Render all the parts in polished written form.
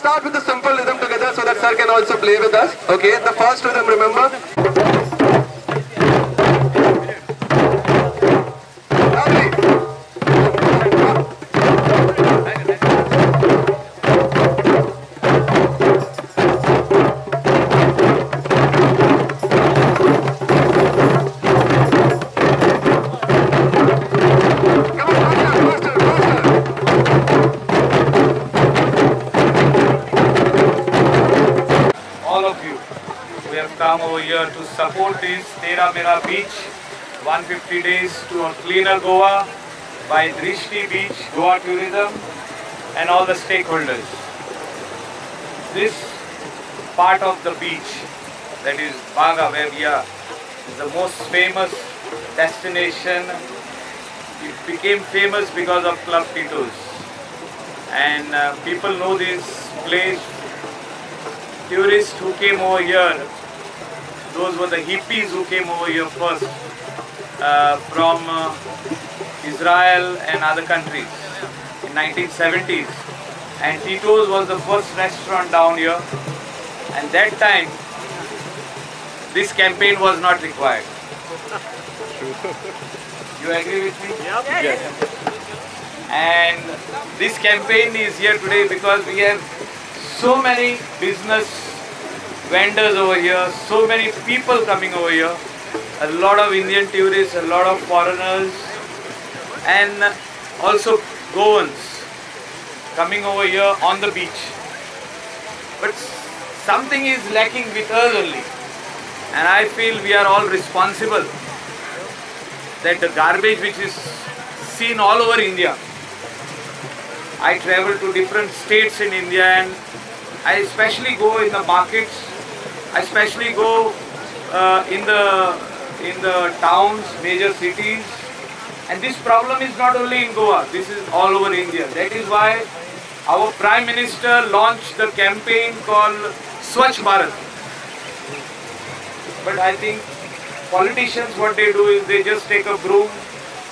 start with a simple rhythm together so that sir can also play with us. Okay, the first rhythm, remember? Lovely. All of you, we have come over here to support this Tera Mera Beach 150 days to a cleaner Goa by Drishti Beach, Goa Tourism and all the stakeholders. This part of the beach, that is Baga, where we are, is the most famous destination. It became famous because of Club Tito's, and people know this place. Tourists who came over here, those were the hippies who came over here first from Israel and other countries in 1970s, and Tito's was the first restaurant down here, and that time this campaign was not required. You agree with me? Yep. Yes. And this campaign is here today because we have so many business vendors over here, so many people coming over here, a lot of Indian tourists, a lot of foreigners, and also Goans coming over here on the beach. But something is lacking with us only, and I feel we are all responsible that the garbage which is seen all over India. I travel to different states in India, and I especially go in the markets. I especially go in the towns, major cities, and this problem is not only in Goa. This is all over India. That is why our Prime Minister launched the campaign called Swachh Bharat. But I think politicians, what they do is they just take a broom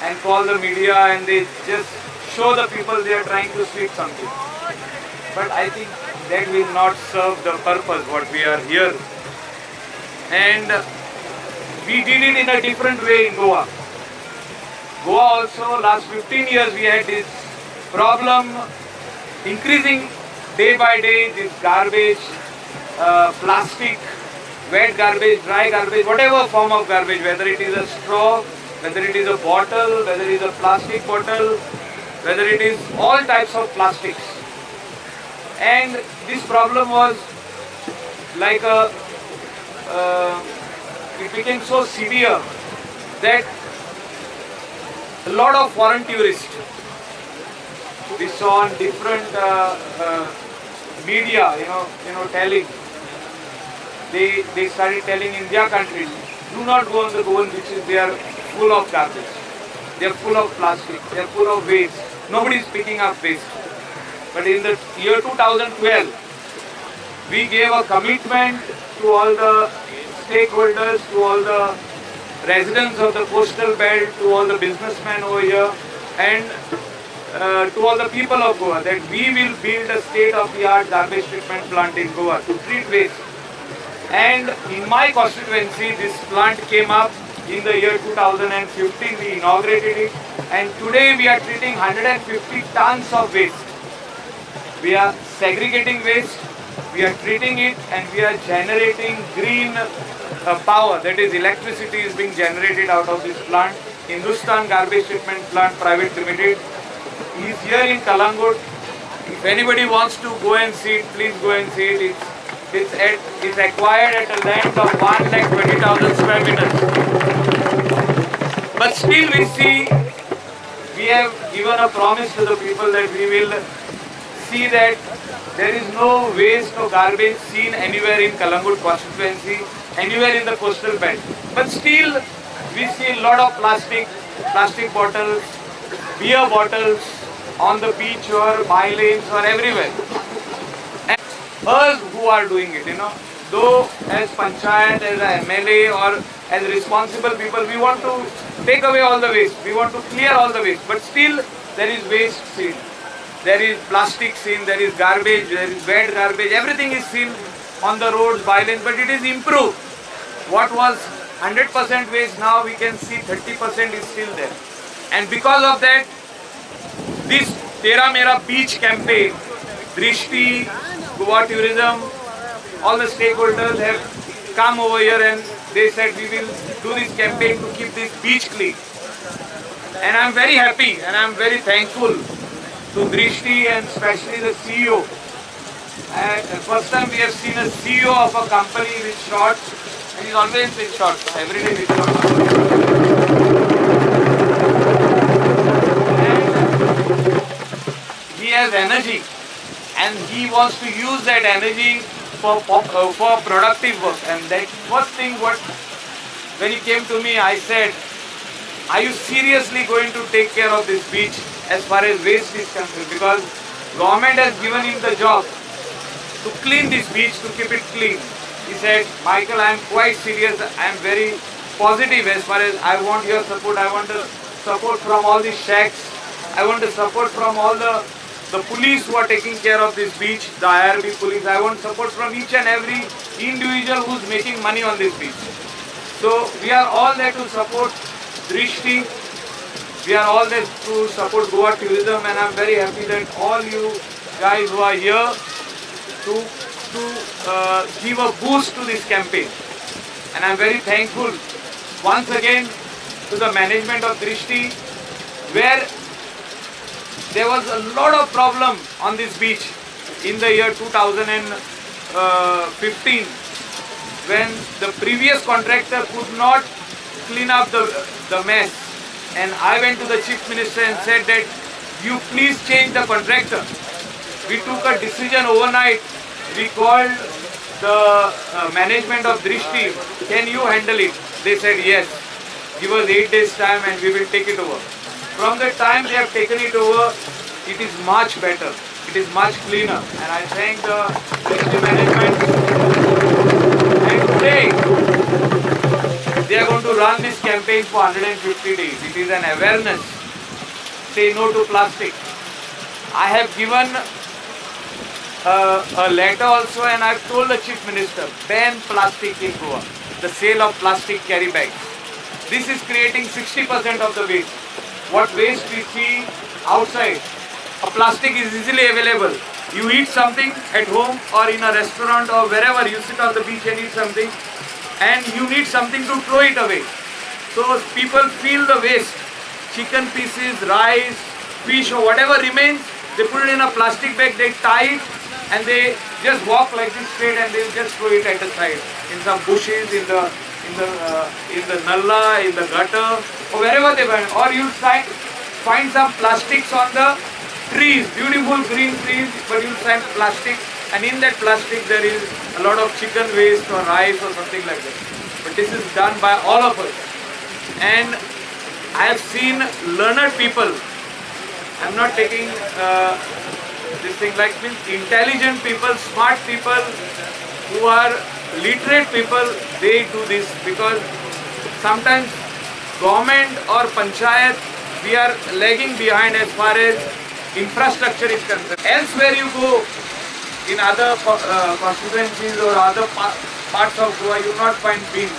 and call the media, and they just show the people they are trying to sweep something. But I think that will not serve the purpose what we are here. And we did it in a different way in Goa. Goa also, last 15 years we had this problem increasing day by day, this garbage, plastic, wet garbage, dry garbage, whatever form of garbage, whether it is a straw, whether it is a bottle, whether it is a plastic bottle, whether it is all types of plastics. And this problem was like it became so severe that a lot of foreign tourists, we saw on different media, telling, they started telling in their countries, do not go on the Goan beaches, they are full of garbage, they are full of plastic, they are full of waste, nobody is picking up waste. But in the year 2012, we gave a commitment to all the stakeholders, to all the residents of the coastal belt, to all the businessmen over here, and to all the people of Goa, that we will build a state-of-the-art garbage treatment plant in Goa to treat waste. And in my constituency, this plant came up in the year 2015. We inaugurated it, and today we are treating 150 tons of waste. We are segregating waste, we are treating it, and we are generating green power, that is electricity is being generated out of this plant. Hindustan Garbage Treatment Plant Private Limited is here in Kalangut. If anybody wants to go and see it, please go and see it. It's acquired at a land of 1,20,000 square meters. But still we see, we have given a promise to the people that we will see that there is no waste or garbage seen anywhere in Kalangut constituency, anywhere in the coastal belt. But still we see a lot of plastic bottles, beer bottles on the beach or by lanes or everywhere. And us who are doing it, though as Panchayat, as a MLA or as responsible people, we want to take away all the waste, we want to clear all the waste, but still there is waste seen. there is plastic seen, there is garbage, there is wet garbage, everything is seen on the roads, bylanes, but it is improved. What was 100% waste, now we can see 30% is still there. And because of that, this Tera Mera Beach campaign, Drishti, Goa Tourism, all the stakeholders have come over here and they said we will do this campaign to keep this beach clean. And I am very happy and I am very thankful to Drishti and especially the CEO. And first time we have seen a CEO of a company with shorts, and he's always with shorts, every day with shorts. And he has energy and he wants to use that energy for productive work. And that first thing when he came to me, I said, are you seriously going to take care of this beach as far as waste is concerned? Because government has given him the job to clean this beach, to keep it clean. He said, Michael, I am quite serious, I am very positive as far as I want your support. I want the support from all the shacks. I want the support from all the police who are taking care of this beach, the IRB police. I want support from each and every individual who is making money on this beach. So we are all there to support Drishti. We are all there to support Goa Tourism, and I am very happy that all you guys who are here to give a boost to this campaign. And I am very thankful once again to the management of Drishti, where there was a lot of problem on this beach in the year 2015 when the previous contractor could not clean up the mess. And I went to the Chief Minister and said that you please change the contractor. We took a decision overnight. We called the management of Drishti, can you handle it? They said yes, give us 8 days time and we will take it over. From the time they have taken it over, it is much better, it is much cleaner, and I thank the Drishti management. And today, they are going to run this campaign for 150 days. It is an awareness, say no to plastic. I have given a letter also, and I have told the Chief Minister, ban plastic in Goa, the sale of plastic carry bags. This is creating 60% of the waste. What waste we see outside, a plastic is easily available. You eat something at home or in a restaurant or wherever, you sit on the beach and eat something, and you need something to throw it away. So people feel the waste. Chicken pieces, rice, fish or whatever remains, they put it in a plastic bag, they tie it, and they just walk like this straight and they just throw it at the side, in some bushes, in the nalla, in the gutter, or wherever they find. Or you find some plastics on the trees, beautiful green trees, but you find plastic, and in that plastic there is a lot of chicken waste or rice or something like that. But this is done by all of us. And I have seen learned people, I am not taking this thing like means intelligent people, smart people who are literate people, they do this, because sometimes government or panchayat, we are lagging behind as far as infrastructure is concerned. Elsewhere you go, in other constituencies or other parts of Goa, you will not find bins.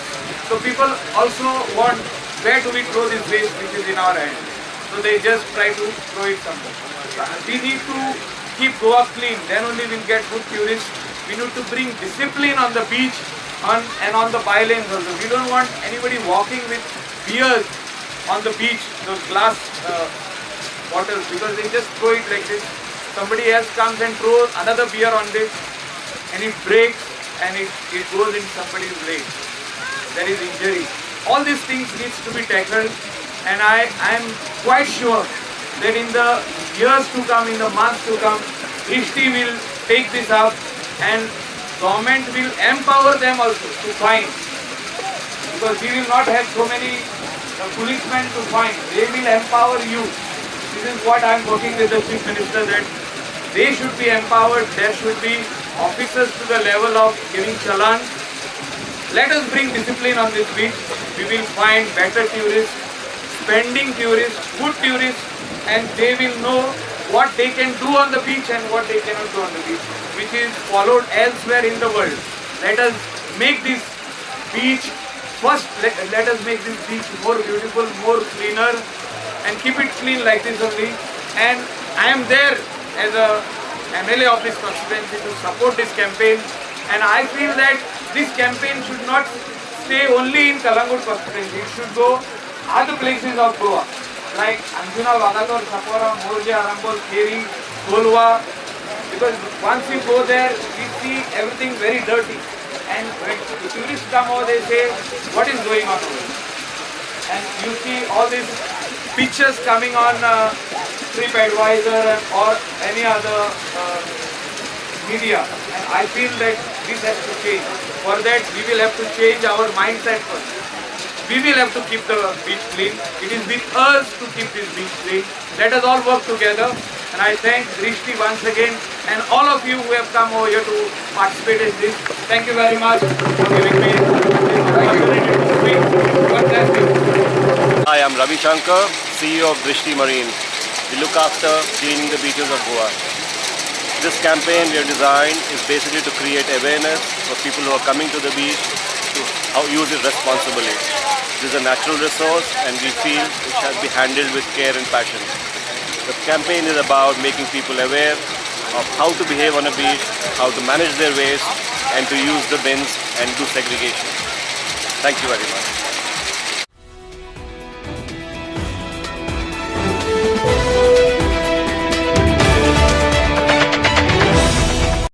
So people also want, where do we throw this waste which is in our hand? So they just try to throw it somewhere. We need to keep Goa clean, then only we will get good tourists. We need to bring discipline on the beach and on the bylanes also. We don't want anybody walking with beers on the beach, those glass bottles, because they just throw it like this. Somebody else comes and throws another beer on this, and it breaks and it goes in somebody's leg. There is injury. All these things needs to be tackled, and I am quite sure that in the years to come, in the months to come, Drishti will take this up and government will empower them also to fine, because we will not have so many policemen to fine. They will empower you. This is what I am working with the Chief Minister, that they should be empowered. There should be officers to the level of giving challans. Let us bring discipline on this beach. We will find better tourists, spending tourists, good tourists, and they will know what they can do on the beach and what they cannot do on the beach, which is followed elsewhere in the world. Let us make this beach, first let us make this beach more beautiful, more cleaner, and keep it clean like this only. And I am there as a MLA of this constituency to support this campaign, and I feel that this campaign should not stay only in Kalangut constituency. It should go other places of Goa, like Anjuna, Vadakar, Sapora, Morja, Arambol, Kheri, Kolwa. Because once you go there, we see everything very dirty. And when tourists come over, they say, what is going on over here? And you see all these pictures coming on TripAdvisor or any other media. And I feel that this has to change. For that, we will have to change our mindset first. We will have to keep the beach clean. It is with us to keep this beach clean. Let us all work together. And I thank Drishti once again and all of you who have come over here to participate in this. Thank you very much for giving me this opportunity to speak. God bless you. Hi, I'm Ravi Shankar, CEO of Drishti Marine. We look after cleaning the beaches of Goa. This campaign we have designed is basically to create awareness for people who are coming to the beach to how use it responsibly. This is a natural resource and we feel it should be handled with care and passion. The campaign is about making people aware of how to behave on a beach, how to manage their waste and to use the bins and do segregation. Thank you very much.